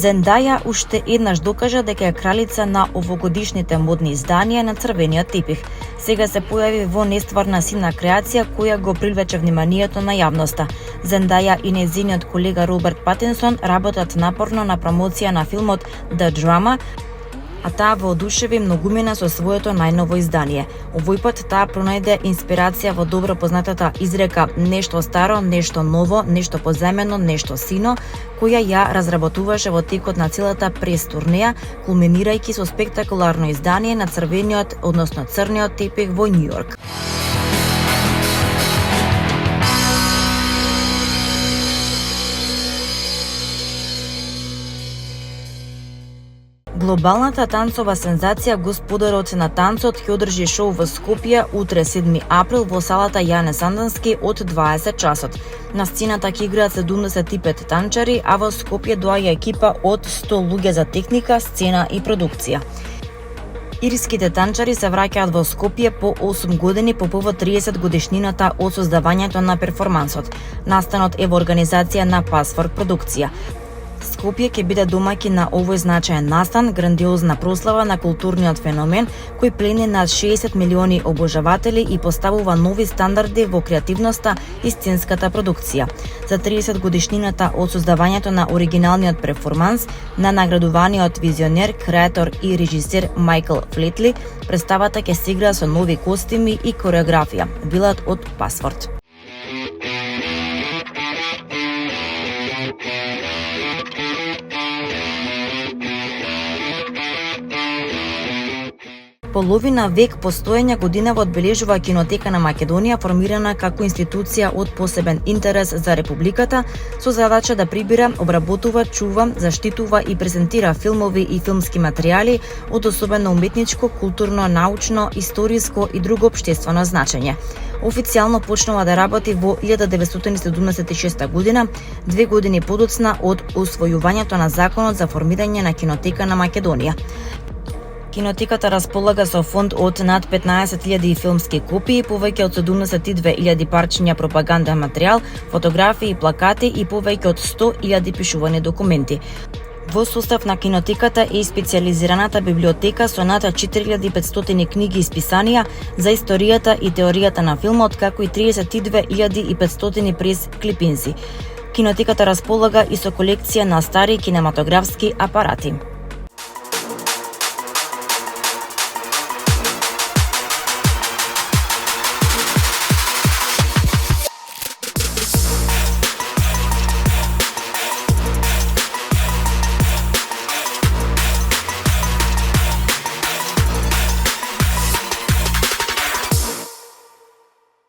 Зендаја уште еднаш докажа дека е кралица на овогодишните модни изданија на црвениот тепих. Сега се појави во нестварна сина креација која го привлече вниманието на јавноста. Зендаја и нејзиниот колега Роберт Патинсон работат напорно на промоција на филмот The Drama, а таа воодушеви многумина со своето најново издание. Овој пат таа пронајде инспирација во добро познатата изрека "нешто старо, нешто ново, нешто поземено, нешто сино", која ја разработуваше во текот на целата прес-турнеја, кулминирајќи со спектакуларно издание на црвениот, односно црниот тепих во Њу Јорк. Глобалната танцова сензација Господарот на танцот ќе одржи шоу во Скопје утре 7 април во салата Јане Сандански од 20 часот. На сцената ќе играат 75 танчари, а во Скопје доаѓа екипа од 100 луѓе за техника, сцена и продукција. Ирските танчари се враќаат во Скопје по 8 години по повод 30 годишнината од создавањето на перформансот. Настанот е во организација на Password продукција. Скопје ќе биде домаќин на овој значаен настан, грандиозна прослава на културниот феномен кој плени над 60 милиони обожаватели и поставува нови стандарди во креативноста и сценската продукција. За 30 годишнината од создавањето на оригиналниот перформанс на наградуваниот визионер, креатор и режисер Майкл Флетли, представата ќе се игра со нови костими и кореографија, билат од Password. Половина век постоење годинава одбележува Кинотека на Македонија, формирана како институција од посебен интерес за Републиката, со задача да прибира, обработува, чува, заштитува и презентира филмови и филмски материјали од особено уметничко, културно, научно, историско и друго општествено значење. Официјално почнува да работи во 1976 година, 2 години подоцна од усвојувањето на Законот за формирање на Кинотека на Македонија. Кинотеката располага со фонд од над 15.000 филмски копии, повеќе од 72.000 парчиња пропаганден материјал, фотографии, плакати и повеќе од 100.000 пишувани документи. Во состав на Кинотеката е и специјализираната библиотека со над 4.500 книги и списанија за историјата и теоријата на филмот, како и 32.500 прес клипинзи. Кинотеката располага и со колекција на стари кинематографски апарати.